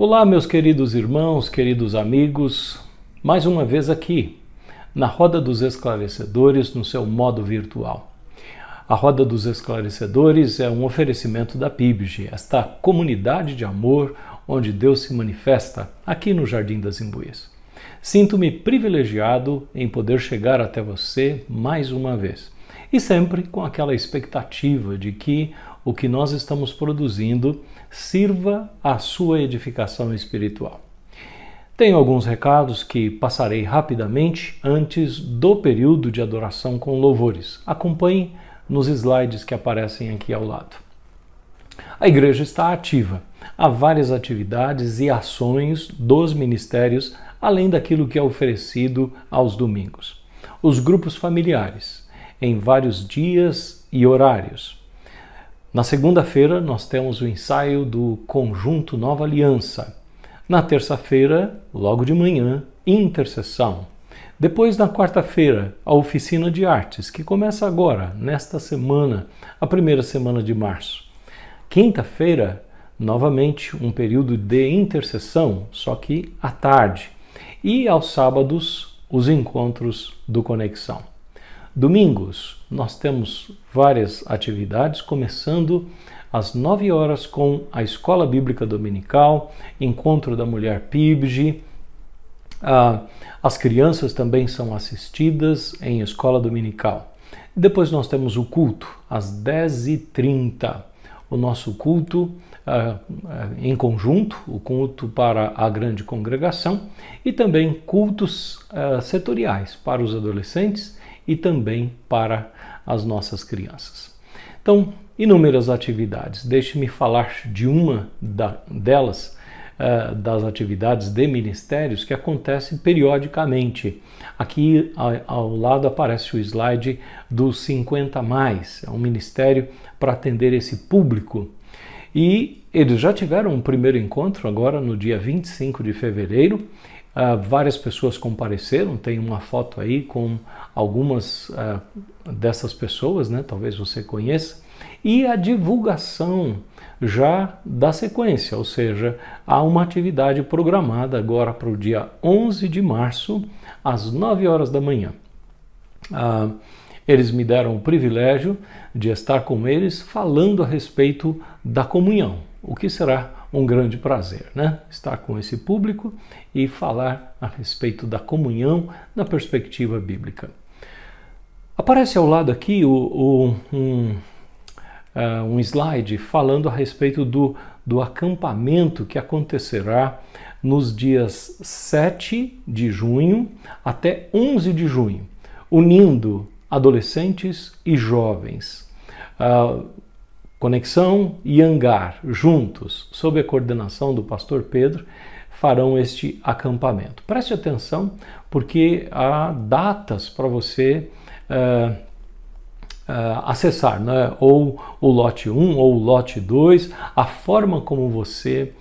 Olá, meus queridos irmãos, queridos amigos, mais uma vez aqui, na Roda dos Esclarecedores, no seu modo virtual. A Roda dos Esclarecedores é um oferecimento da PIBG, esta comunidade de amor onde Deus se manifesta aqui no Jardim das Imbuías. Sinto-me privilegiado em poder chegar até você mais uma vez, e sempre com aquela expectativa de que o que nós estamos produzindo sirva à sua edificação espiritual. Tenho alguns recados que passarei rapidamente antes do período de adoração com louvores. Acompanhe nos slides que aparecem aqui ao lado. A igreja está ativa. Há várias atividades e ações dos ministérios, além daquilo que é oferecido aos domingos. Os grupos familiares, em vários dias e horários. Na segunda-feira, nós temos o ensaio do Conjunto Nova Aliança. Na terça-feira, logo de manhã, intercessão. Depois, na quarta-feira, a oficina de artes, que começa agora, nesta semana, a primeira semana de março. Quinta-feira, novamente, um período de intercessão, só que à tarde. E aos sábados, os encontros do Conexão. Domingos, nós temos várias atividades, começando às 9 horas com a Escola Bíblica Dominical, Encontro da Mulher PIBG. As crianças também são assistidas em escola dominical. Depois nós temos o culto, às 10h30. O nosso culto em conjunto, o culto para a grande congregação e também cultos setoriais para os adolescentes e também para as nossas crianças. Então, inúmeras atividades. Deixe-me falar de uma delas, das atividades de ministérios que acontece periodicamente. Aqui ao lado aparece o slide dos 50+. É um ministério para atender esse público. E eles já tiveram um primeiro encontro agora no dia 25 de fevereiro. Várias pessoas compareceram, tem uma foto aí com algumas dessas pessoas, né? Talvez você conheça. E a divulgação já da sequência, ou seja, há uma atividade programada agora para o dia 11 de março, às 9 horas da manhã. Eles me deram o privilégio de estar com eles falando a respeito da comunhão, o que será um grande prazer, né? Estar com esse público e falar a respeito da comunhão na perspectiva bíblica. Aparece ao lado aqui um slide falando a respeito do acampamento que acontecerá nos dias 7 de junho até 11 de junho, unindo adolescentes e jovens. Conexão e Hangar, juntos, sob a coordenação do pastor Pedro, farão este acampamento. Preste atenção, porque há datas para você acessar, né? Ou o lote 1 ou o lote 2, a forma como você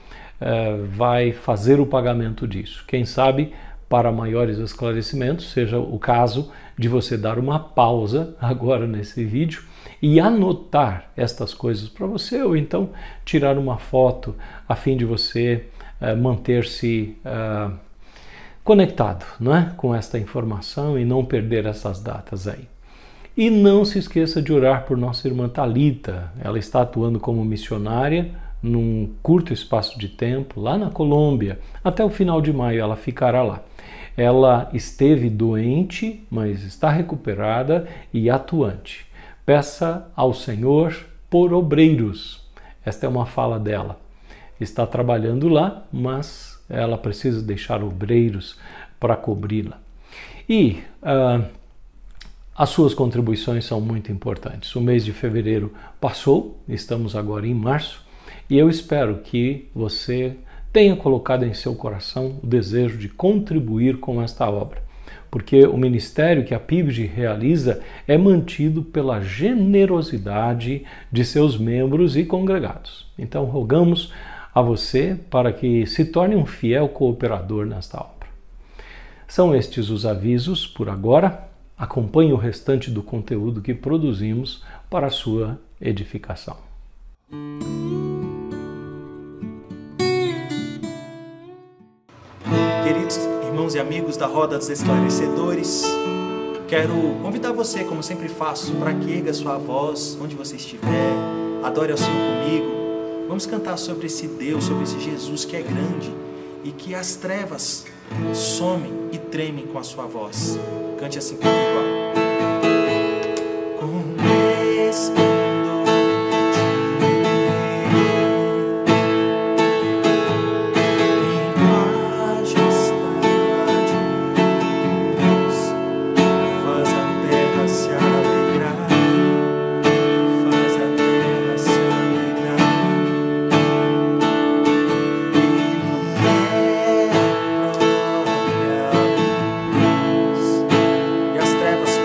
vai fazer o pagamento disso. Quem sabe, para maiores esclarecimentos, seja o caso de você dar uma pausa agora nesse vídeo e anotar estas coisas para você, ou então tirar uma foto a fim de você manter-se conectado, não é? Com esta informação e não perder essas datas aí. E não se esqueça de orar por nossa irmã Thalita. Ela está atuando como missionária num curto espaço de tempo lá na Colômbia. Até o final de maio ela ficará lá. Ela esteve doente, mas está recuperada e atuante. Peça ao Senhor por obreiros. Esta é uma fala dela. Está trabalhando lá, mas ela precisa deixar obreiros para cobri-la. E as suas contribuições são muito importantes. O mês de fevereiro passou, estamos agora em março, e eu espero que você tenha colocado em seu coração o desejo de contribuir com esta obra, porque o ministério que a PIBG realiza é mantido pela generosidade de seus membros e congregados. Então, rogamos a você para que se torne um fiel cooperador nesta obra. São estes os avisos por agora. Acompanhe o restante do conteúdo que produzimos para a sua edificação. irmãos e amigos da Roda dos Esclarecedores. Quero convidar você, como sempre faço, para que erga sua voz onde você estiver, adore ao Senhor comigo. Vamos cantar sobre esse Deus, sobre esse Jesus que é grande e que as trevas somem e tremem com a sua voz. Cante assim comigo, ó. Trevas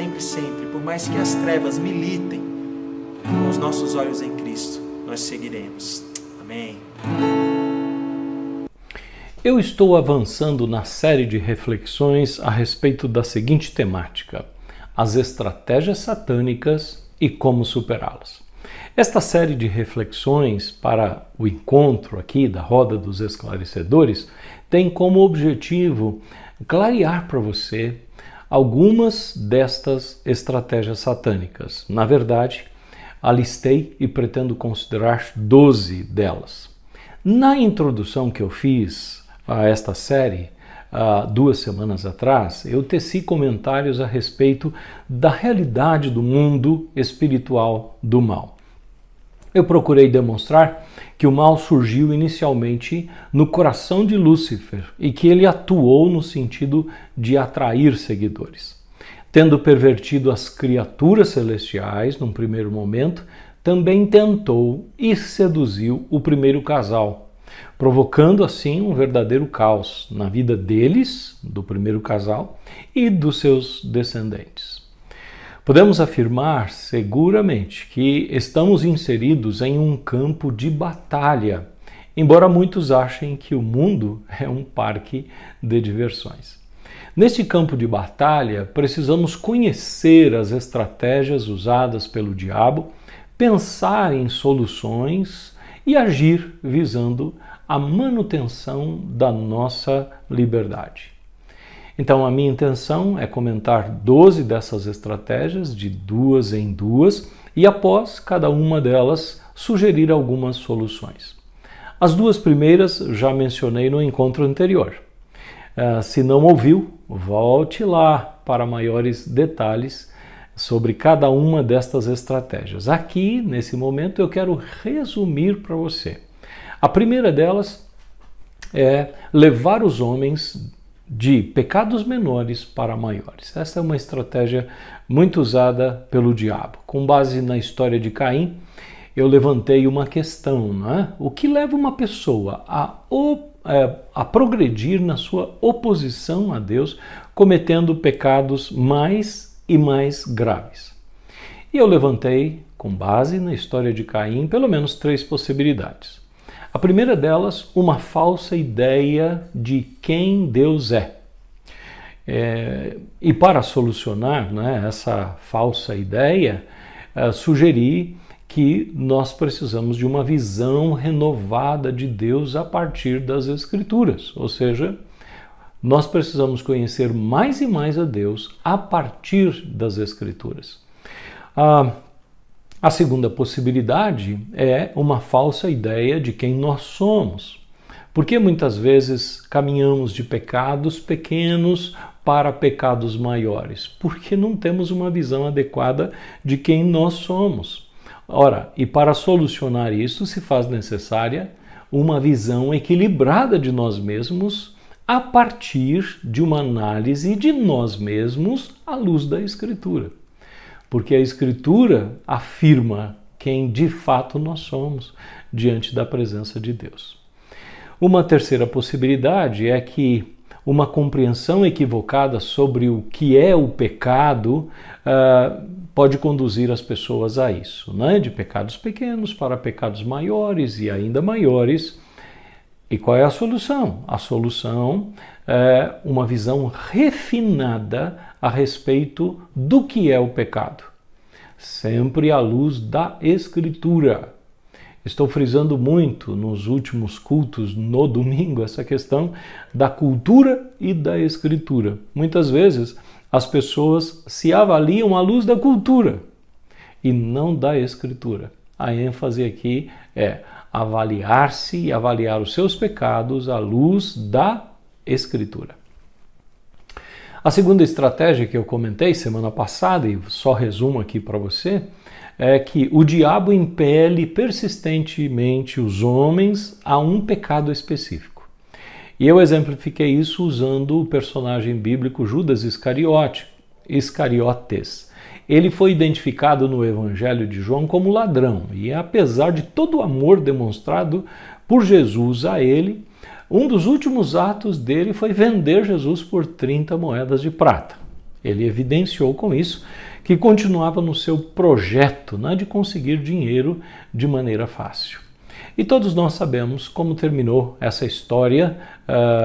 lembre sempre, por mais que as trevas militem, com os nossos olhos em Cristo, nós seguiremos. Amém. Eu estou avançando na série de reflexões a respeito da seguinte temática: as estratégias satânicas e como superá-las. Esta série de reflexões para o encontro aqui da Roda dos Esclarecedores tem como objetivo clarear para você algumas destas estratégias satânicas. Na verdade, alistei e pretendo considerar 12 delas. Na introdução que eu fiz a esta série, 2 semanas atrás, eu teci comentários a respeito da realidade do mundo espiritual do mal. Eu procurei demonstrar que o mal surgiu inicialmente no coração de Lúcifer e que ele atuou no sentido de atrair seguidores. Tendo pervertido as criaturas celestiais num primeiro momento, também tentou e seduziu o primeiro casal, provocando assim um verdadeiro caos na vida deles, do primeiro casal, e dos seus descendentes. Podemos afirmar seguramente que estamos inseridos em um campo de batalha, embora muitos achem que o mundo é um parque de diversões. Neste campo de batalha, precisamos conhecer as estratégias usadas pelo diabo, pensar em soluções e agir visando a manutenção da nossa liberdade. Então, a minha intenção é comentar 12 dessas estratégias, de 2 em 2, e após cada uma delas, sugerir algumas soluções. As 2 primeiras já mencionei no encontro anterior. Se não ouviu, volte lá para maiores detalhes sobre cada uma destas estratégias. Aqui, nesse momento, eu quero resumir para você. A primeira delas é levar os homens de pecados menores para maiores. Essa é uma estratégia muito usada pelo diabo. Com base na história de Caim, eu levantei uma questão, não é? O que leva uma pessoa a progredir na sua oposição a Deus, cometendo pecados mais e mais graves? E eu levantei, com base na história de Caim, pelo menos 3 possibilidades. A primeira delas, uma falsa ideia de quem Deus é. E para solucionar, né, essa falsa ideia, sugeri que nós precisamos de uma visão renovada de Deus a partir das Escrituras. Ou seja, nós precisamos conhecer mais e mais a Deus a partir das Escrituras. A segunda possibilidade é uma falsa ideia de quem nós somos. Porque muitas vezes caminhamos de pecados pequenos para pecados maiores? Porque não temos uma visão adequada de quem nós somos. Ora, e para solucionar isso se faz necessária uma visão equilibrada de nós mesmos a partir de uma análise de nós mesmos à luz da Escritura. Porque a Escritura afirma quem de fato nós somos diante da presença de Deus. Uma terceira possibilidade é que uma compreensão equivocada sobre o que é o pecado pode conduzir as pessoas a isso, né? De pecados pequenos para pecados maiores e ainda maiores. E qual é a solução? A solução é uma visão refinada a respeito do que é o pecado, sempre à luz da Escritura. Estou frisando muito nos últimos cultos no domingo essa questão da cultura e da Escritura. Muitas vezes as pessoas se avaliam à luz da cultura e não da Escritura. A ênfase aqui é avaliar-se e avaliar os seus pecados à luz da Escritura. A segunda estratégia que eu comentei semana passada, e só resumo aqui para você, é que o diabo impele persistentemente os homens a um pecado específico. E eu exemplifiquei isso usando o personagem bíblico Judas Iscariotes. Ele foi identificado no Evangelho de João como ladrão, e apesar de todo o amor demonstrado por Jesus a ele, um dos últimos atos dele foi vender Jesus por 30 moedas de prata. Ele evidenciou com isso que continuava no seu projeto, né, de conseguir dinheiro de maneira fácil. E todos nós sabemos como terminou essa história,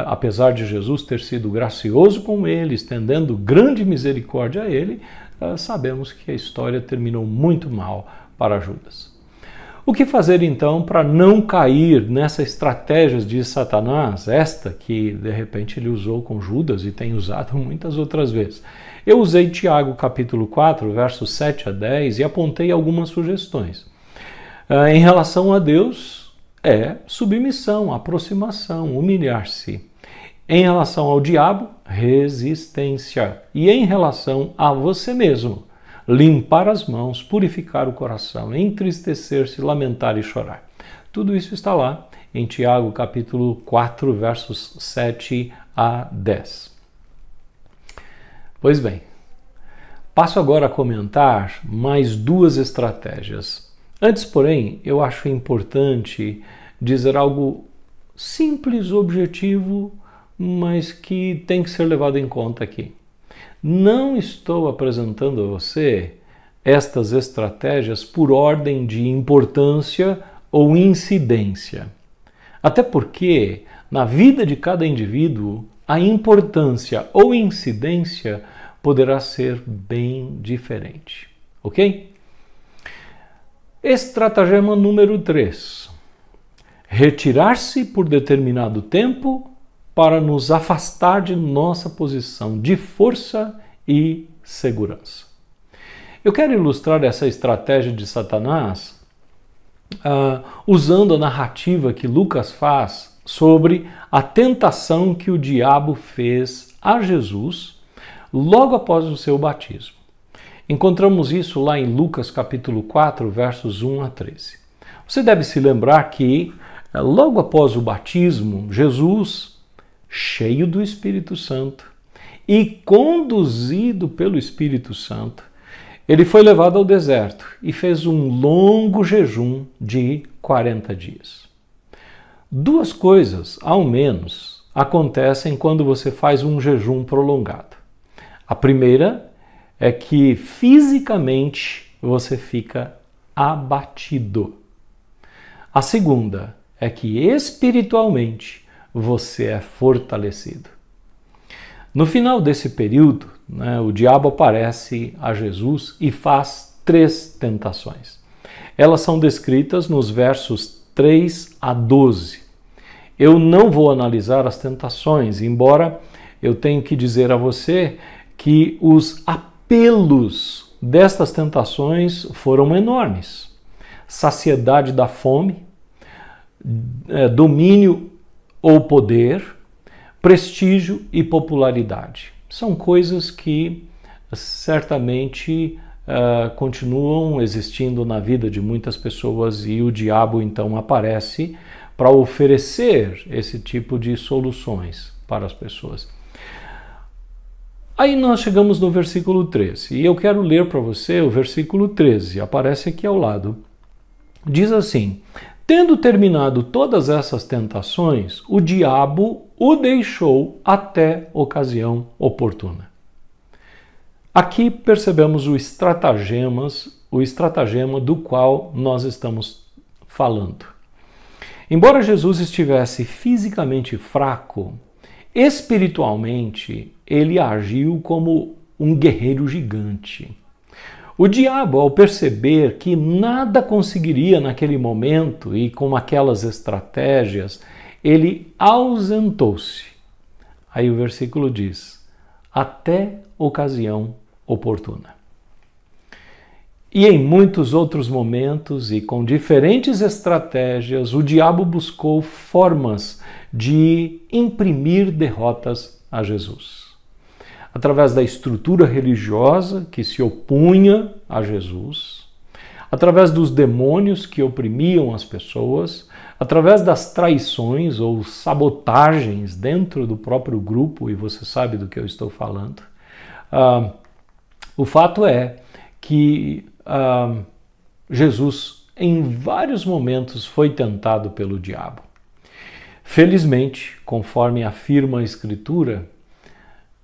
apesar de Jesus ter sido gracioso com ele, estendendo grande misericórdia a ele, sabemos que a história terminou muito mal para Judas. O que fazer então para não cair nessa estratégia de Satanás, esta que de repente ele usou com Judas e tem usado muitas outras vezes? Eu usei Tiago capítulo 4, versos 7 a 10 e apontei algumas sugestões. Em relação a Deus, submissão, aproximação, humilhar-se. Em relação ao diabo, resistência. E em relação a você mesmo, limpar as mãos, purificar o coração, entristecer-se, lamentar e chorar. Tudo isso está lá em Tiago capítulo 4, versos 7 a 10. Pois bem, passo agora a comentar mais duas estratégias. Antes, porém, eu acho importante dizer algo simples, objetivo, mas que tem que ser levado em conta aqui. Não estou apresentando a você estas estratégias por ordem de importância ou incidência. Até porque, na vida de cada indivíduo, a importância ou incidência poderá ser bem diferente. Ok? Estratagema número 3. Retirar-se por determinado tempo para nos afastar de nossa posição de força e segurança. Eu quero ilustrar essa estratégia de Satanás usando a narrativa que Lucas faz sobre a tentação que o diabo fez a Jesus logo após o seu batismo. Encontramos isso lá em Lucas capítulo 4, versos 1 a 13. Você deve se lembrar que logo após o batismo, Jesus, cheio do Espírito Santo e conduzido pelo Espírito Santo, ele foi levado ao deserto e fez um longo jejum de 40 dias. Duas coisas, ao menos, acontecem quando você faz um jejum prolongado. A primeira é que fisicamente você fica abatido. A segunda é que espiritualmente você é fortalecido. No final desse período, o diabo aparece a Jesus e faz 3 tentações. Elas são descritas nos versos 3 a 12. Eu não vou analisar as tentações, embora eu tenha que dizer a você que os apelos destas tentações foram enormes. Saciedade da fome, domínio ou poder, prestígio e popularidade. São coisas que certamente continuam existindo na vida de muitas pessoas e o diabo então aparece para oferecer esse tipo de soluções para as pessoas. Aí nós chegamos no versículo 13 e eu quero ler para você o versículo 13, aparece aqui ao lado. Diz assim: tendo terminado todas essas tentações, o diabo o deixou até ocasião oportuna. Aqui percebemos o estratagema do qual nós estamos falando. Embora Jesus estivesse fisicamente fraco, espiritualmente ele agiu como um guerreiro gigante. O diabo, ao perceber que nada conseguiria naquele momento e com aquelas estratégias, ele ausentou-se. Aí o versículo diz: até ocasião oportuna. E em muitos outros momentos e com diferentes estratégias, o diabo buscou formas de imprimir derrotas a Jesus. Através da estrutura religiosa que se opunha a Jesus, através dos demônios que oprimiam as pessoas, através das traições ou sabotagens dentro do próprio grupo, e você sabe do que eu estou falando. O fato é que Jesus, em vários momentos, foi tentado pelo diabo. Felizmente, conforme afirma a Escritura,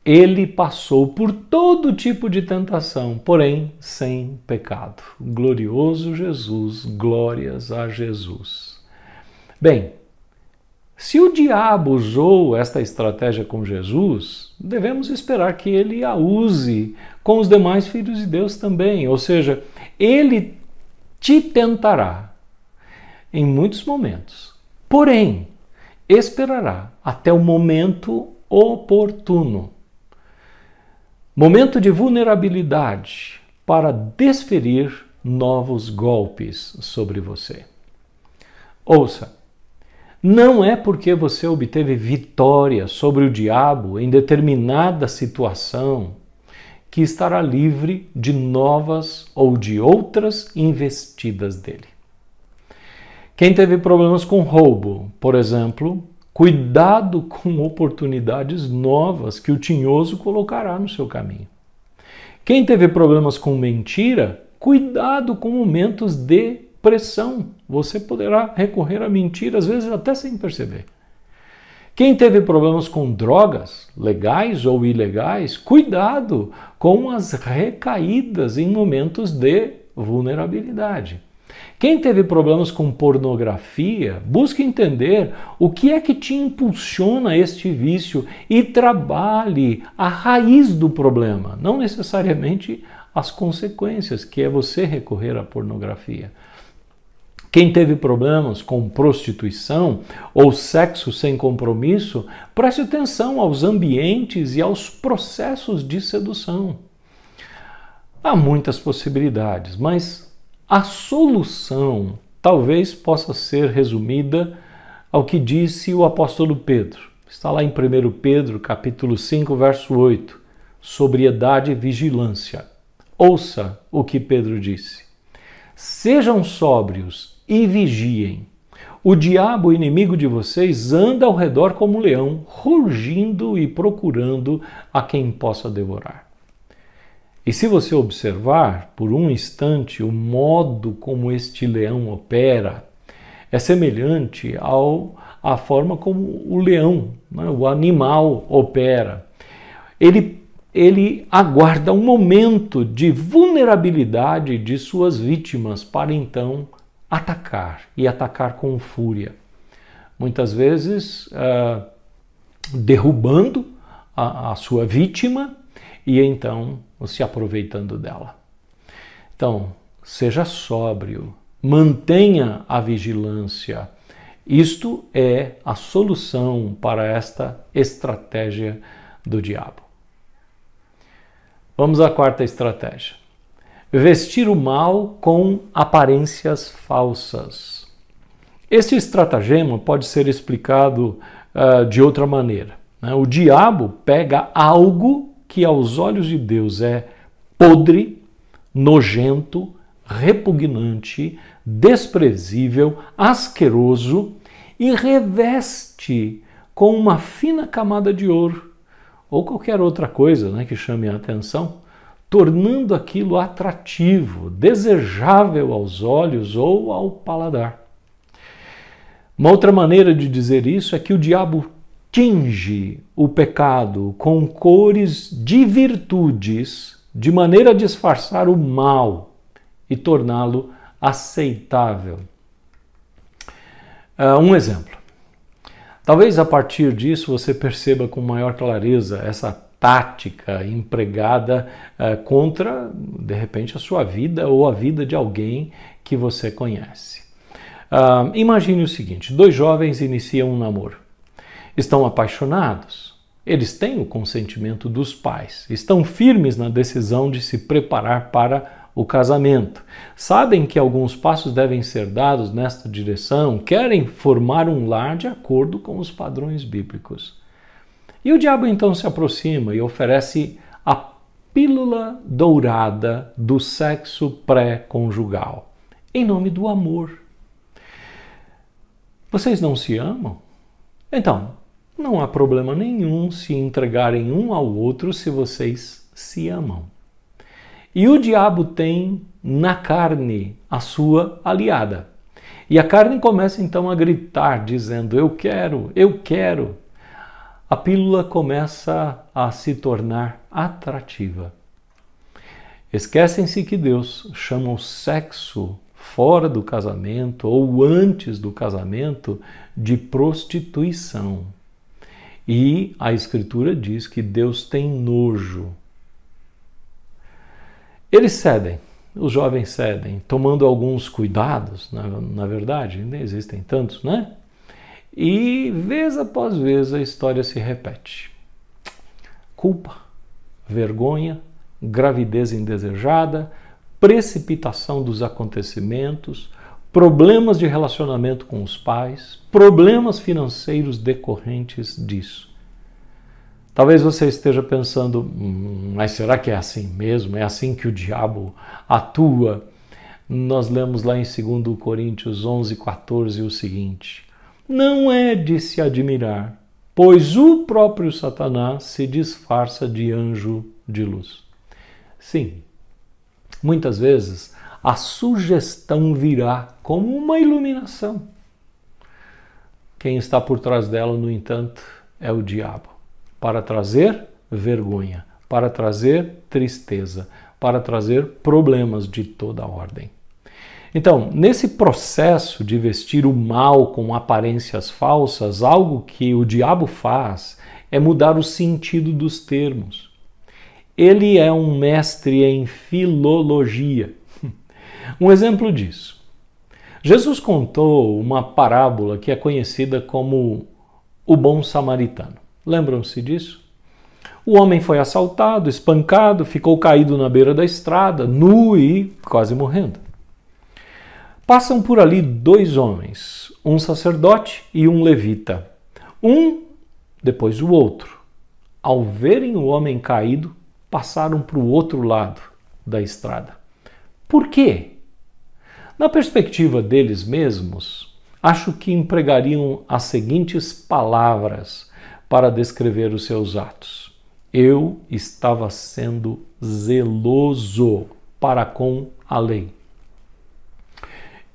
ele passou por todo tipo de tentação, porém sem pecado. Glorioso Jesus, glórias a Jesus. Bem, se o diabo usou esta estratégia com Jesus, devemos esperar que ele a use com os demais filhos de Deus também. Ou seja, ele te tentará em muitos momentos, porém, esperará até o momento oportuno, momento de vulnerabilidade, para desferir novos golpes sobre você. Ouça, não é porque você obteve vitória sobre o diabo em determinada situação que estará livre de novas ou de outras investidas dele. Quem teve problemas com roubo, por exemplo, cuidado com oportunidades novas que o tinhoso colocará no seu caminho. Quem teve problemas com mentira, cuidado com momentos de pressão. Você poderá recorrer à mentira, às vezes até sem perceber. Quem teve problemas com drogas, legais ou ilegais, cuidado com as recaídas em momentos de vulnerabilidade. Quem teve problemas com pornografia, busque entender o que é que te impulsiona a este vício e trabalhe a raiz do problema, não necessariamente as consequências, que é você recorrer à pornografia. Quem teve problemas com prostituição ou sexo sem compromisso, preste atenção aos ambientes e aos processos de sedução. Há muitas possibilidades, mas a solução talvez possa ser resumida ao que disse o apóstolo Pedro. Está lá em 1 Pedro, capítulo 5, verso 8, sobriedade e vigilância. Ouça o que Pedro disse. Sejam sóbrios e vigiem. O diabo, inimigo de vocês, anda ao redor como um leão, rugindo e procurando a quem possa devorar. E se você observar por um instante o modo como este leão opera, é semelhante à forma como o leão, né, o animal, opera. Ele aguarda um momento de vulnerabilidade de suas vítimas para então atacar, e atacar com fúria. Muitas vezes derrubando a sua vítima e então se aproveitando dela. Então, seja sóbrio, mantenha a vigilância. Isto é a solução para esta estratégia do diabo. Vamos à quarta estratégia. Vestir o mal com aparências falsas. Este estratagema pode ser explicado de outra maneira, né? O diabo pega algo que aos olhos de Deus é podre, nojento, repugnante, desprezível, asqueroso e reveste com uma fina camada de ouro ou qualquer outra coisa, né, que chame a atenção, tornando aquilo atrativo, desejável aos olhos ou ao paladar. Uma outra maneira de dizer isso é que o diabo tinge o pecado com cores de virtudes, de maneira a disfarçar o mal e torná-lo aceitável. Um exemplo. Talvez a partir disso você perceba com maior clareza essa tática empregada contra, de repente, a sua vida ou a vida de alguém que você conhece. Imagine o seguinte, dois jovens iniciam um namoro. Estão apaixonados, eles têm o consentimento dos pais, estão firmes na decisão de se preparar para o casamento. Sabem que alguns passos devem ser dados nesta direção, querem formar um lar de acordo com os padrões bíblicos. E o diabo então se aproxima e oferece a pílula dourada do sexo pré-conjugal, em nome do amor. Vocês não se amam? Então, não há problema nenhum se entregarem um ao outro se vocês se amam. E o diabo tem na carne a sua aliada. E a carne começa então a gritar, dizendo, eu quero, eu quero. a pílula começa a se tornar atrativa. Esquecem-se que Deus chama o sexo fora do casamento ou antes do casamento de prostituição. E a Escritura diz que Deus tem nojo. Eles cedem, os jovens cedem, tomando alguns cuidados, na verdade, nem existem tantos, né? E vez após vez a história se repete. Culpa, vergonha, gravidez indesejada, precipitação dos acontecimentos, problemas de relacionamento com os pais, problemas financeiros decorrentes disso. Talvez você esteja pensando, mas será que é assim mesmo? É assim que o diabo atua? Nós lemos lá em 2 Coríntios 11:14 o seguinte: não é de se admirar, pois o próprio Satanás se disfarça de anjo de luz. Sim, muitas vezes a sugestão virá como uma iluminação. Quem está por trás dela, no entanto, é o diabo, para trazer vergonha, para trazer tristeza, para trazer problemas de toda ordem. Então, nesse processo de vestir o mal com aparências falsas, algo que o diabo faz é mudar o sentido dos termos. Ele é um mestre em filologia. Um exemplo disso. Jesus contou uma parábola que é conhecida como o bom samaritano. Lembram-se disso? O homem foi assaltado, espancado, ficou caído na beira da estrada, nu e quase morrendo. Passam por ali 2 homens, um sacerdote e um levita. Um depois o outro. Ao verem o homem caído, passaram para o outro lado da estrada. Por quê? Na perspectiva deles mesmos, acho que empregariam as seguintes palavras para descrever os seus atos. Eu estava sendo zeloso para com a lei.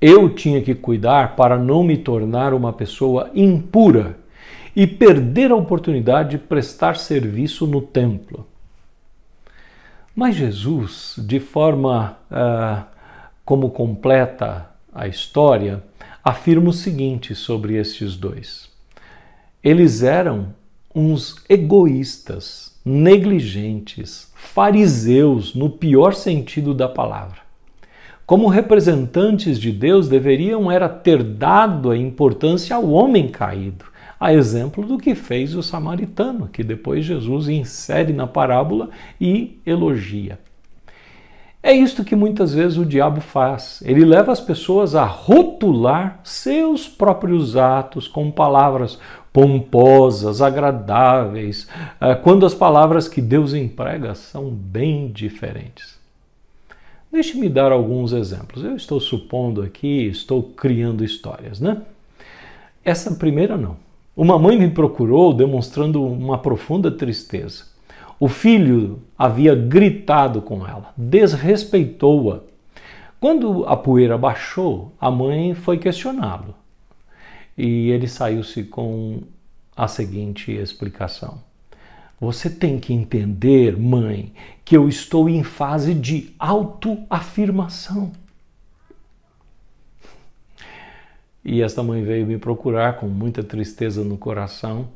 Eu tinha que cuidar para não me tornar uma pessoa impura e perder a oportunidade de prestar serviço no templo. Mas Jesus, de forma como completa a história, afirma o seguinte sobre estes 2. Eles eram uns egoístas, negligentes, fariseus, no pior sentido da palavra. Como representantes de Deus, deveriam ter dado a importância ao homem caído, a exemplo do que fez o samaritano, que depois Jesus insere na parábola e elogia. É isto que muitas vezes o diabo faz. Ele leva as pessoas a rotular seus próprios atos com palavras pomposas, agradáveis, quando as palavras que Deus emprega são bem diferentes. Deixe-me dar alguns exemplos. Eu estou supondo aqui, estou criando histórias, né? Essa primeira não. Uma mãe me procurou demonstrando uma profunda tristeza. O filho havia gritado com ela, desrespeitou-a. Quando a poeira baixou, a mãe foi questioná-lo. E ele saiu-se com a seguinte explicação: você tem que entender, mãe, que eu estou em fase de autoafirmação. E esta mãe veio me procurar com muita tristeza no coração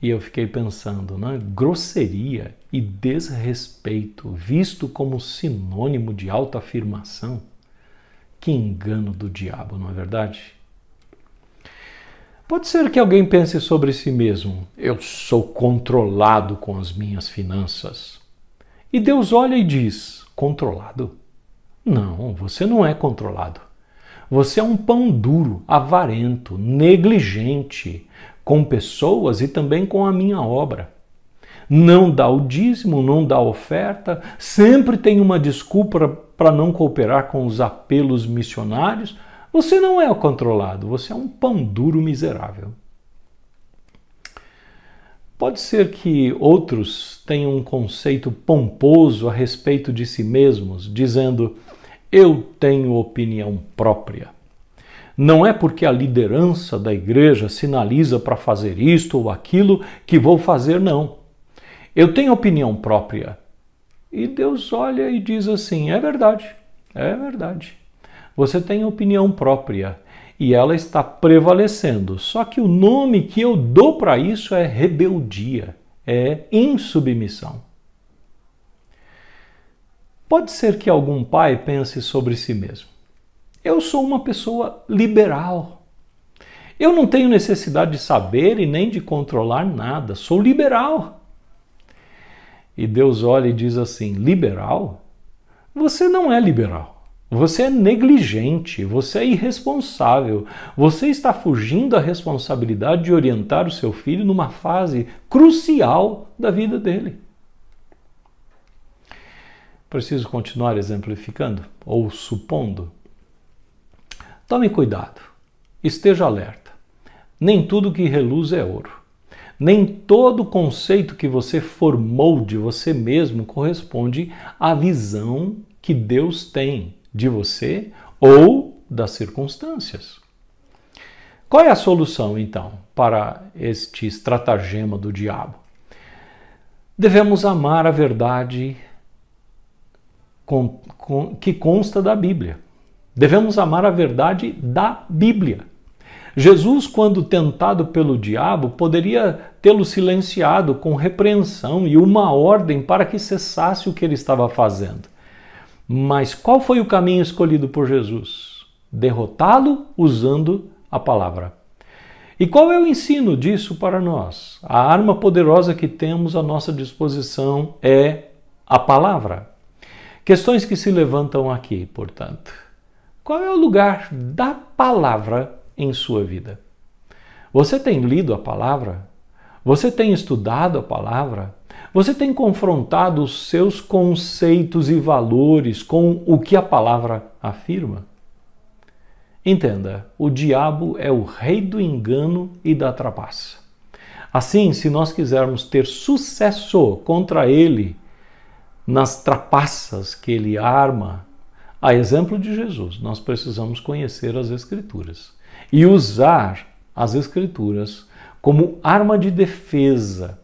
e eu fiquei pensando, né? Grosseria e desrespeito visto como sinônimo de autoafirmação? Que engano do diabo, não é verdade? Pode ser que alguém pense sobre si mesmo: eu sou controlado com as minhas finanças. E Deus olha e diz: controlado? Não, você não é controlado. Você é um pão duro, avarento, negligente com pessoas e também com a minha obra. Não dá o dízimo, não dá a oferta, sempre tem uma desculpa para não cooperar com os apelos missionários. Você não é o controlado, você é um pão duro miserável. Pode ser que outros tenham um conceito pomposo a respeito de si mesmos, dizendo: eu tenho opinião própria. Não é porque a liderança da igreja sinaliza para fazer isto ou aquilo que vou fazer, não. Eu tenho opinião própria. E Deus olha e diz assim, é verdade. Você tem opinião própria e ela está prevalecendo. Só que o nome que eu dou para isso é rebeldia, é insubmissão. Pode ser que algum pai pense sobre si mesmo. Eu sou uma pessoa liberal. Eu não tenho necessidade de saber e nem de controlar nada. Sou liberal. E Deus olha e diz assim, liberal? Você não é liberal. Você é negligente, você é irresponsável. Você está fugindo da responsabilidade de orientar o seu filho numa fase crucial da vida dele. Preciso continuar exemplificando ou supondo? Tome cuidado, esteja alerta. Nem tudo que reluz é ouro. Nem todo conceito que você formou de você mesmo corresponde à visão que Deus tem de você ou das circunstâncias. Qual é a solução, então, para este estratagema do diabo? Devemos amar a verdade que consta da Bíblia. Devemos amar a verdade da Bíblia. Jesus, quando tentado pelo diabo, poderia tê-lo silenciado com repreensão e uma ordem para que cessasse o que ele estava fazendo. Mas qual foi o caminho escolhido por Jesus? Derrotá-lo usando a palavra. E qual é o ensino disso para nós? A arma poderosa que temos à nossa disposição é a palavra. Questões que se levantam aqui, portanto. Qual é o lugar da palavra em sua vida? Você tem lido a palavra? Você tem estudado a palavra? Você tem confrontado os seus conceitos e valores com o que a palavra afirma? Entenda, o diabo é o rei do engano e da trapaça. Assim, se nós quisermos ter sucesso contra ele nas trapaças que ele arma, a exemplo de Jesus, nós precisamos conhecer as Escrituras e usar as Escrituras como arma de defesa.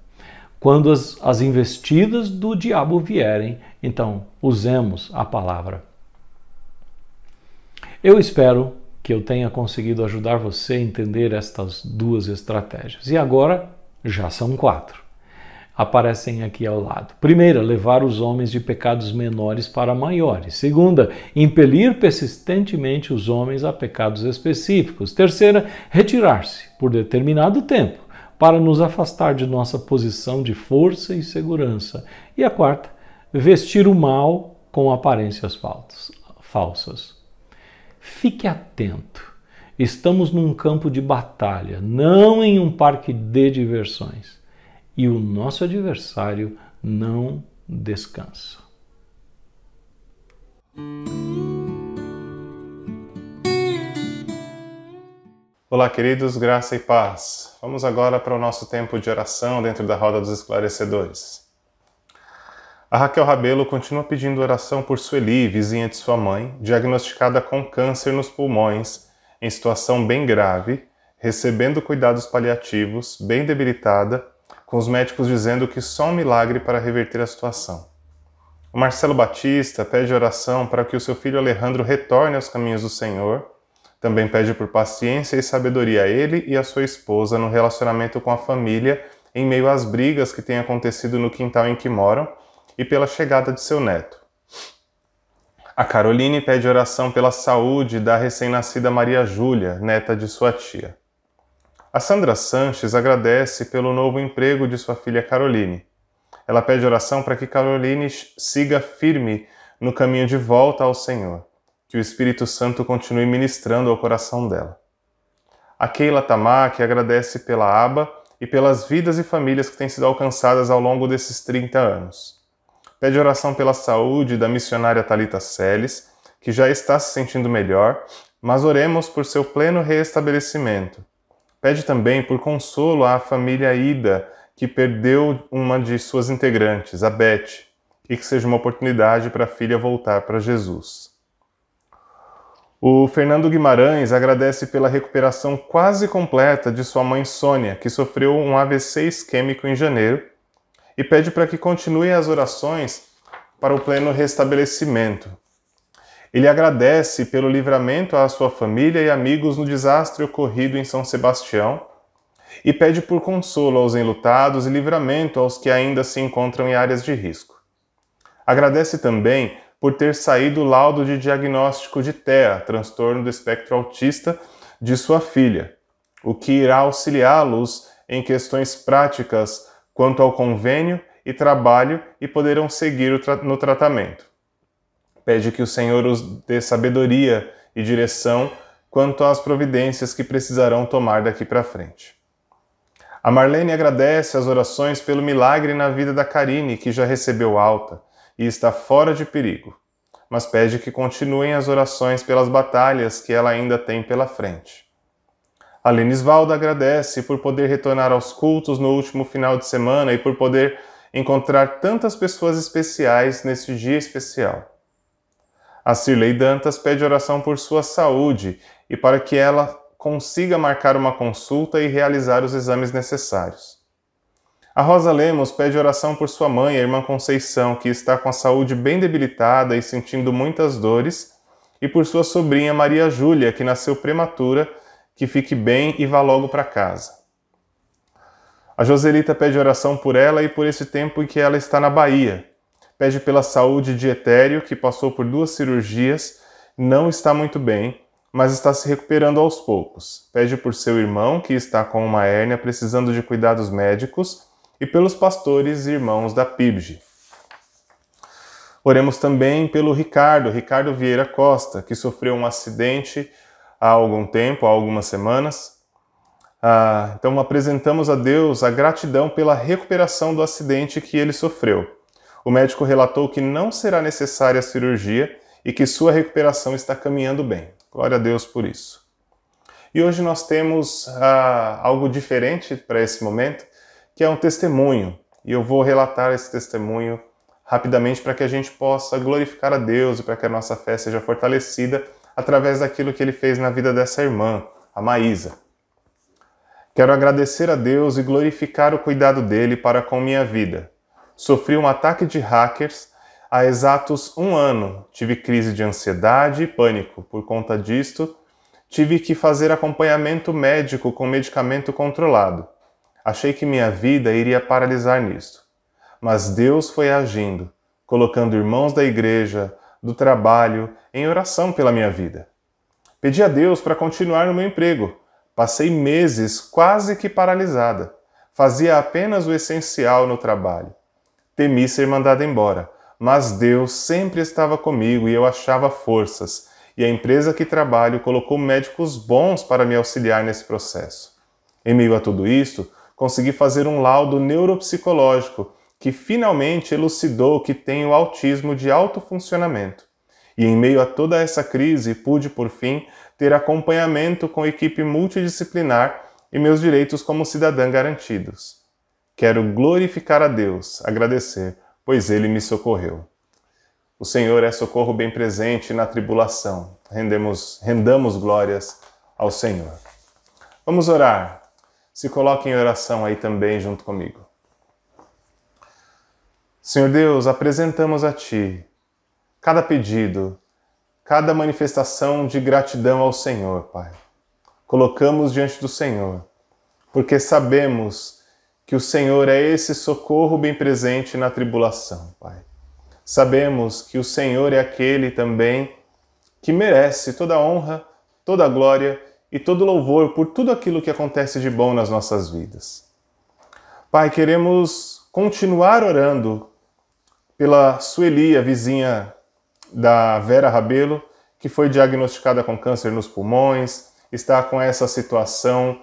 Quando as investidas do diabo vierem, então usemos a palavra. Eu espero que eu tenha conseguido ajudar você a entender estas duas estratégias. E agora já são 4. Aparecem aqui ao lado. Primeira, levar os homens de pecados menores para maiores. Segunda, impelir persistentemente os homens a pecados específicos. Terceira, retirar-se por determinado tempo para nos afastar de nossa posição de força e segurança. E a quarta, vestir o mal com aparências falsas. Fique atento. Estamos num campo de batalha, não em um parque de diversões. E o nosso adversário não descansa. Olá, queridos, graça e paz. Vamos agora para o nosso tempo de oração dentro da Roda dos Esclarecedores. A Raquel Rabelo continua pedindo oração por Sueli, vizinha de sua mãe, diagnosticada com câncer nos pulmões, em situação bem grave, recebendo cuidados paliativos, bem debilitada, com os médicos dizendo que só um milagre para reverter a situação. O Marcelo Batista pede oração para que o seu filho Alejandro retorne aos caminhos do Senhor. Também pede por paciência e sabedoria a ele e a sua esposa no relacionamento com a família, em meio às brigas que têm acontecido no quintal em que moram e pela chegada de seu neto. A Caroline pede oração pela saúde da recém-nascida Maria Júlia, neta de sua tia. A Sandra Sanches agradece pelo novo emprego de sua filha Caroline. Ela pede oração para que Caroline siga firme no caminho de volta ao Senhor, que o Espírito Santo continue ministrando ao coração dela. A Keila Tamaki agradece pela aba e pelas vidas e famílias que têm sido alcançadas ao longo desses 30 anos. Pede oração pela saúde da missionária Thalita Celes, que já está se sentindo melhor, mas oremos por seu pleno reestabelecimento. Pede também por consolo à família Ida, que perdeu uma de suas integrantes, a Beth, e que seja uma oportunidade para a filha voltar para Jesus. O Fernando Guimarães agradece pela recuperação quase completa de sua mãe Sônia, que sofreu um AVC isquêmico em janeiro, e pede para que continue as orações para o pleno restabelecimento. Ele agradece pelo livramento à sua família e amigos no desastre ocorrido em São Sebastião e pede por consolo aos enlutados e livramento aos que ainda se encontram em áreas de risco. Agradece também por ter saído o laudo de diagnóstico de TEA, transtorno do espectro autista, de sua filha, o que irá auxiliá-los em questões práticas quanto ao convênio e trabalho e poderão seguir no tratamento. Pede que o Senhor os dê sabedoria e direção quanto às providências que precisarão tomar daqui para frente. A Marlene agradece as orações pelo milagre na vida da Karine, que já recebeu alta e está fora de perigo, mas pede que continuem as orações pelas batalhas que ela ainda tem pela frente. A Lenisvalda agradece por poder retornar aos cultos no último final de semana e por poder encontrar tantas pessoas especiais neste dia especial. A Cirlei Dantas pede oração por sua saúde e para que ela consiga marcar uma consulta e realizar os exames necessários. A Rosa Lemos pede oração por sua mãe, a irmã Conceição, que está com a saúde bem debilitada e sentindo muitas dores, e por sua sobrinha Maria Júlia, que nasceu prematura, que fique bem e vá logo para casa. A Joselita pede oração por ela e por esse tempo em que ela está na Bahia. Pede pela saúde de Etério, que passou por 2 cirurgias, não está muito bem, mas está se recuperando aos poucos. Pede por seu irmão, que está com uma hérnia, precisando de cuidados médicos, e pelos pastores e irmãos da PIBG. Oremos também pelo Ricardo Vieira Costa, que sofreu um acidente há algum tempo, há algumas semanas. Então apresentamos a Deus a gratidão pela recuperação do acidente que ele sofreu. O médico relatou que não será necessária a cirurgia e que sua recuperação está caminhando bem. Glória a Deus por isso. E hoje nós temos algo diferente para esse momento, que é um testemunho. E eu vou relatar esse testemunho rapidamente para que a gente possa glorificar a Deus e para que a nossa fé seja fortalecida através daquilo que Ele fez na vida dessa irmã, a Maísa. Quero agradecer a Deus e glorificar o cuidado dele para com minha vida. Sofri um ataque de hackers há exatos 1 ano. Tive crise de ansiedade e pânico. Por conta disto, tive que fazer acompanhamento médico com medicamento controlado. Achei que minha vida iria paralisar nisto. Mas Deus foi agindo, colocando irmãos da igreja, do trabalho, em oração pela minha vida. Pedi a Deus para continuar no meu emprego. Passei meses quase que paralisada. Fazia apenas o essencial no trabalho. Temi ser mandada embora, mas Deus sempre estava comigo e eu achava forças. E a empresa que trabalho colocou médicos bons para me auxiliar nesse processo. Em meio a tudo isto, consegui fazer um laudo neuropsicológico que finalmente elucidou que tenho autismo de alto funcionamento. E em meio a toda essa crise, pude, por fim, ter acompanhamento com equipe multidisciplinar e meus direitos como cidadã garantidos. Quero glorificar a Deus, agradecer, pois Ele me socorreu. O Senhor é socorro bem presente na tribulação. Rendamos glórias ao Senhor. Vamos orar. Se coloque em oração aí também junto comigo. Senhor Deus, apresentamos a Ti cada pedido, cada manifestação de gratidão ao Senhor, Pai. Colocamos diante do Senhor, porque sabemos que o Senhor é esse socorro bem presente na tribulação, Pai. Sabemos que o Senhor é aquele também que merece toda a honra, toda a glória e todo louvor por tudo aquilo que acontece de bom nas nossas vidas. Pai, queremos continuar orando pela Sueli, a vizinha da Vera Rabelo, que foi diagnosticada com câncer nos pulmões, está com essa situação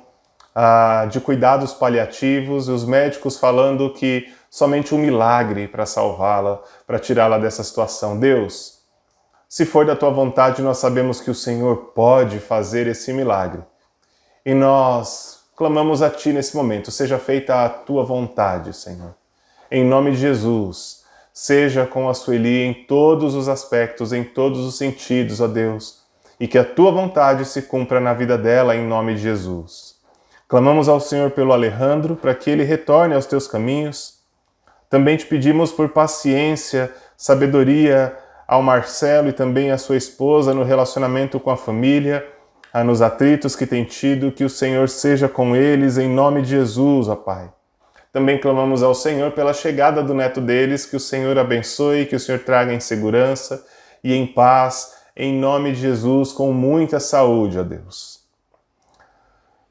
de cuidados paliativos, e os médicos falando que somente um milagre para salvá-la, para tirá-la dessa situação. Deus, se for da Tua vontade, nós sabemos que o Senhor pode fazer esse milagre. E nós clamamos a Ti nesse momento, seja feita a Tua vontade, Senhor. Em nome de Jesus, seja com a Sueli em todos os aspectos, em todos os sentidos, ó Deus. e que a tua vontade se cumpra na vida dela, em nome de Jesus. Clamamos ao Senhor pelo Alejandro, para que ele retorne aos teus caminhos. Também te pedimos por paciência, sabedoria ao Marcelo e também à sua esposa no relacionamento com a família, nos atritos que tem tido, que o Senhor seja com eles, em nome de Jesus, ó Pai. Também clamamos ao Senhor pela chegada do neto deles, que o Senhor abençoe, que o Senhor traga em segurança e em paz, em nome de Jesus, com muita saúde, ó Deus.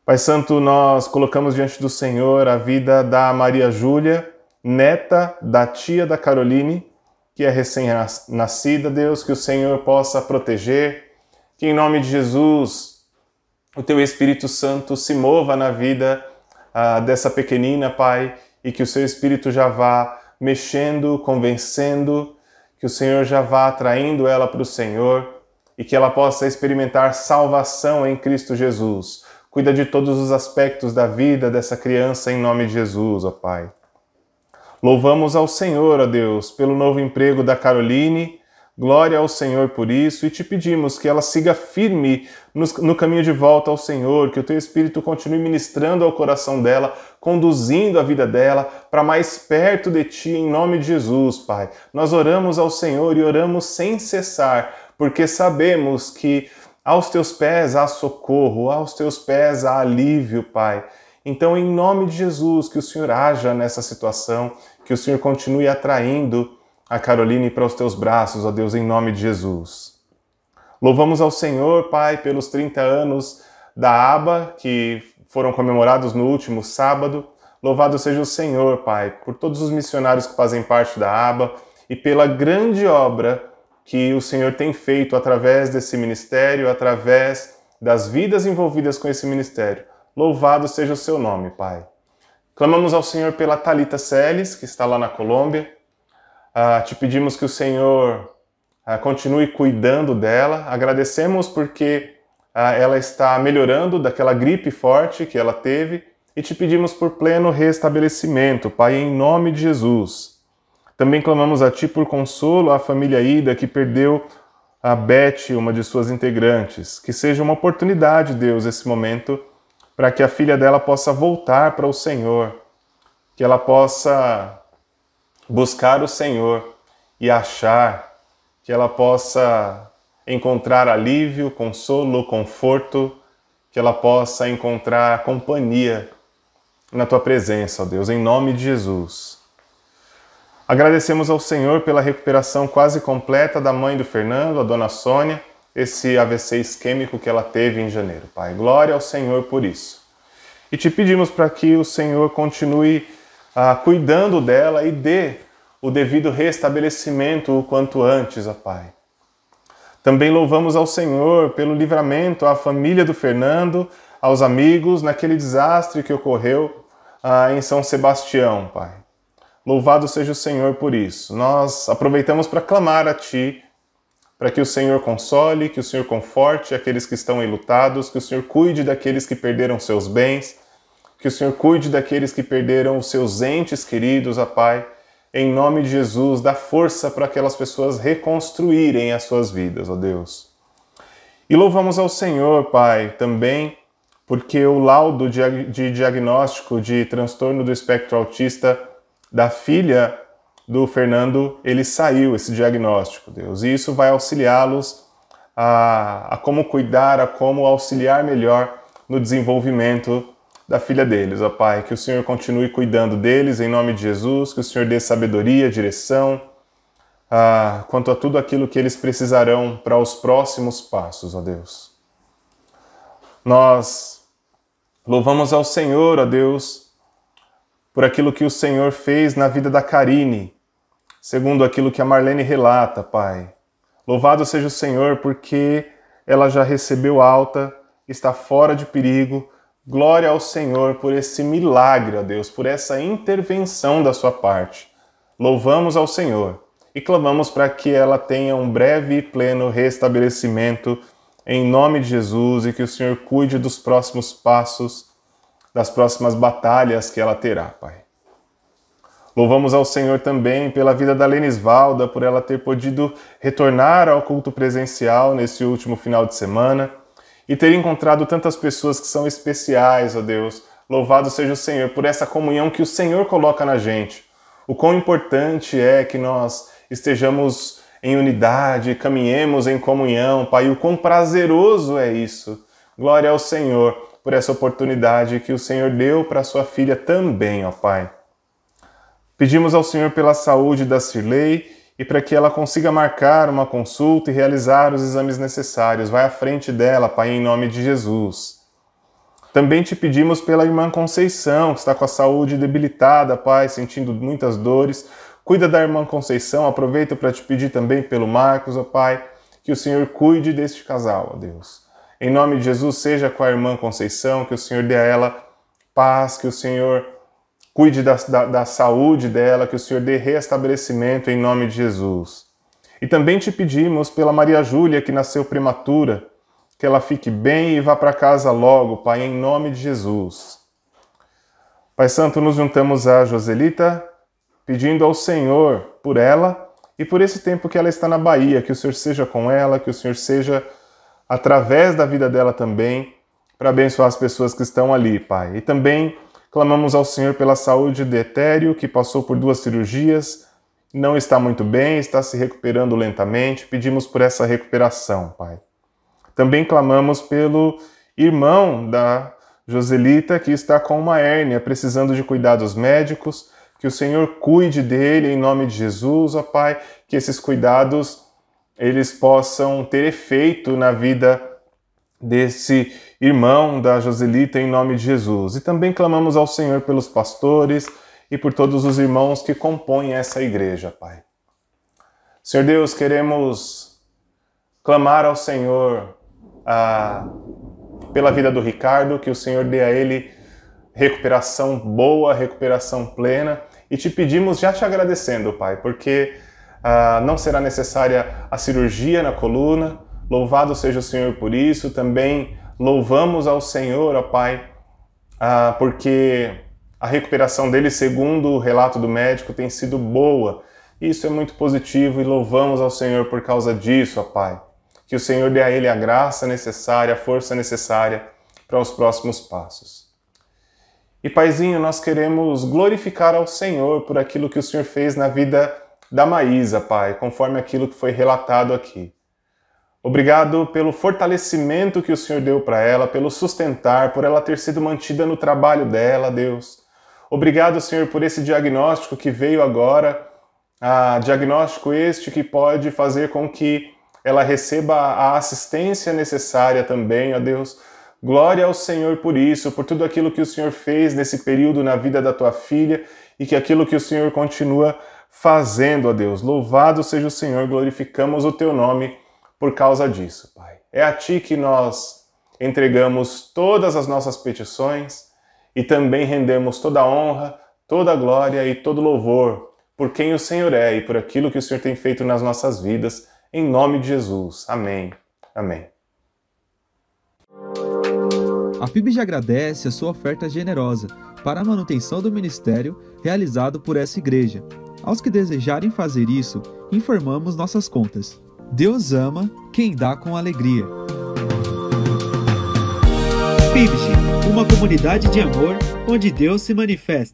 Pai Santo, nós colocamos diante do Senhor a vida da Maria Júlia, neta da tia da Caroline, que é recém-nascida, Deus, que o Senhor possa proteger, que em nome de Jesus o Teu Espírito Santo se mova na vida dessa pequenina, Pai, e que o Seu Espírito já vá mexendo, convencendo, que o Senhor já vá atraindo ela para o Senhor e que ela possa experimentar salvação em Cristo Jesus. Cuida de todos os aspectos da vida dessa criança em nome de Jesus, ó Pai. Louvamos ao Senhor, ó Deus, pelo novo emprego da Caroline. Glória ao Senhor por isso, e te pedimos que ela siga firme no caminho de volta ao Senhor, que o Teu Espírito continue ministrando ao coração dela, conduzindo a vida dela para mais perto de Ti, em nome de Jesus, Pai. Nós oramos ao Senhor e oramos sem cessar, porque sabemos que aos Teus pés há socorro, aos Teus pés há alívio, Pai. Então, em nome de Jesus, que o Senhor haja nessa situação, que o Senhor continue atraindo a Caroline para os Teus braços, ó Deus, em nome de Jesus. Louvamos ao Senhor, Pai, pelos 30 anos da ABA, que foram comemorados no último sábado. Louvado seja o Senhor, Pai, por todos os missionários que fazem parte da ABA e pela grande obra que o Senhor tem feito através desse ministério, através das vidas envolvidas com esse ministério. Louvado seja o Seu nome, Pai. Clamamos ao Senhor pela Thalita Celes, que está lá na Colômbia. Te pedimos que o Senhor continue cuidando dela. Agradecemos porque ela está melhorando daquela gripe forte que ela teve e te pedimos por pleno restabelecimento, Pai, em nome de Jesus. Também clamamos a Ti por consolo à família Ida, que perdeu a Beth, uma de suas integrantes. Que seja uma oportunidade, Deus, esse momento, para que a filha dela possa voltar para o Senhor, que ela possa buscar o Senhor e achar, que ela possa encontrar alívio, consolo, conforto, que ela possa encontrar companhia na Tua presença, ó Deus, em nome de Jesus. Agradecemos ao Senhor pela recuperação quase completa da mãe do Fernando, a dona Sônia, esse AVC isquêmico que ela teve em janeiro, Pai. Glória ao Senhor por isso. E te pedimos para que o Senhor continue cuidando dela e dê o devido restabelecimento o quanto antes, ó Pai. Também louvamos ao Senhor pelo livramento à família do Fernando, aos amigos, naquele desastre que ocorreu em São Sebastião, Pai. Louvado seja o Senhor por isso. Nós aproveitamos para clamar a Ti, para que o Senhor console, que o Senhor conforte aqueles que estão enlutados, que o Senhor cuide daqueles que perderam seus bens, que o Senhor cuide daqueles que perderam os seus entes queridos, ó Pai. Em nome de Jesus, dá força para aquelas pessoas reconstruírem as suas vidas, ó Deus. E louvamos ao Senhor, Pai, também, porque o laudo de diagnóstico de transtorno do espectro autista da filha do Fernando, ele saiu, esse diagnóstico, Deus. E isso vai auxiliá-los a como cuidar, a como auxiliar melhor no desenvolvimento da filha deles, ó Pai. Que o Senhor continue cuidando deles, em nome de Jesus, que o Senhor dê sabedoria, direção, quanto a tudo aquilo que eles precisarão para os próximos passos, ó Deus. Nós louvamos ao Senhor, ó Deus, por aquilo que o Senhor fez na vida da Karine, segundo aquilo que a Marlene relata, Pai. Louvado seja o Senhor, porque ela já recebeu alta, está fora de perigo. Glória ao Senhor por esse milagre, ó Deus, por essa intervenção da sua parte. Louvamos ao Senhor e clamamos para que ela tenha um breve e pleno restabelecimento em nome de Jesus e que o Senhor cuide dos próximos passos, das próximas batalhas que ela terá, Pai. Louvamos ao Senhor também pela vida da Lenisvalda, por ela ter podido retornar ao culto presencial nesse último final de semana e ter encontrado tantas pessoas que são especiais, ó Deus. Louvado seja o Senhor por essa comunhão que o Senhor coloca na gente. O quão importante é que nós estejamos em unidade, caminhemos em comunhão, Pai, e o quão prazeroso é isso. Glória ao Senhor por essa oportunidade que o Senhor deu para a sua filha também, ó Pai. Pedimos ao Senhor pela saúde da Cirlei e para que ela consiga marcar uma consulta e realizar os exames necessários. Vai à frente dela, Pai, em nome de Jesus. Também te pedimos pela irmã Conceição, que está com a saúde debilitada, Pai, sentindo muitas dores. Cuida da irmã Conceição, aproveito para te pedir também pelo Marcos, ó Pai, que o Senhor cuide deste casal, ó Deus. Em nome de Jesus, seja com a irmã Conceição, que o Senhor dê a ela paz, que o Senhor cuide da saúde dela, que o Senhor dê restabelecimento em nome de Jesus. E também te pedimos pela Maria Júlia, que nasceu prematura, que ela fique bem e vá para casa logo, Pai, em nome de Jesus. Pai Santo, nos juntamos a Joselita, pedindo ao Senhor por ela e por esse tempo que ela está na Bahia, que o Senhor seja com ela, que o Senhor seja através da vida dela também, para abençoar as pessoas que estão ali, Pai. E também clamamos ao Senhor pela saúde de Etério, que passou por 2 cirurgias, não está muito bem, está se recuperando lentamente. Pedimos por essa recuperação, Pai. Também clamamos pelo irmão da Joselita, que está com uma hérnia, precisando de cuidados médicos. Que o Senhor cuide dele em nome de Jesus, ó Pai. Que esses cuidados eles possam ter efeito na vida desse irmão da Joselita em nome de Jesus. E também clamamos ao Senhor pelos pastores e por todos os irmãos que compõem essa igreja, Pai. Senhor Deus, queremos clamar ao Senhor pela vida do Ricardo, que o Senhor dê a ele recuperação boa, recuperação plena, e te pedimos já te agradecendo, Pai, porque não será necessária a cirurgia na coluna. Louvado seja o Senhor por isso. Também louvamos ao Senhor, ó Pai, porque a recuperação dele, segundo o relato do médico, tem sido boa. Isso é muito positivo e louvamos ao Senhor por causa disso, ó Pai. Que o Senhor dê a ele a graça necessária, a força necessária para os próximos passos. E, Paizinho, nós queremos glorificar ao Senhor por aquilo que o Senhor fez na vida da Maísa, Pai, conforme aquilo que foi relatado aqui. Obrigado pelo fortalecimento que o Senhor deu para ela, pelo sustentar, por ela ter sido mantida no trabalho dela, Deus. Obrigado, Senhor, por esse diagnóstico que veio agora, diagnóstico este que pode fazer com que ela receba a assistência necessária também, ó Deus. Glória ao Senhor por isso, por tudo aquilo que o Senhor fez nesse período na vida da tua filha e que aquilo que o Senhor continua fazendo, ó Deus. Louvado seja o Senhor, glorificamos o teu nome por causa disso, Pai. É a ti que nós entregamos todas as nossas petições e também rendemos toda a honra, toda a glória e todo louvor por quem o Senhor é e por aquilo que o Senhor tem feito nas nossas vidas, em nome de Jesus. Amém. Amém. A FIBG agradece a sua oferta generosa para a manutenção do ministério realizado por essa igreja. Aos que desejarem fazer isso, informamos nossas contas. Deus ama quem dá com alegria. FIBG, uma comunidade de amor onde Deus se manifesta.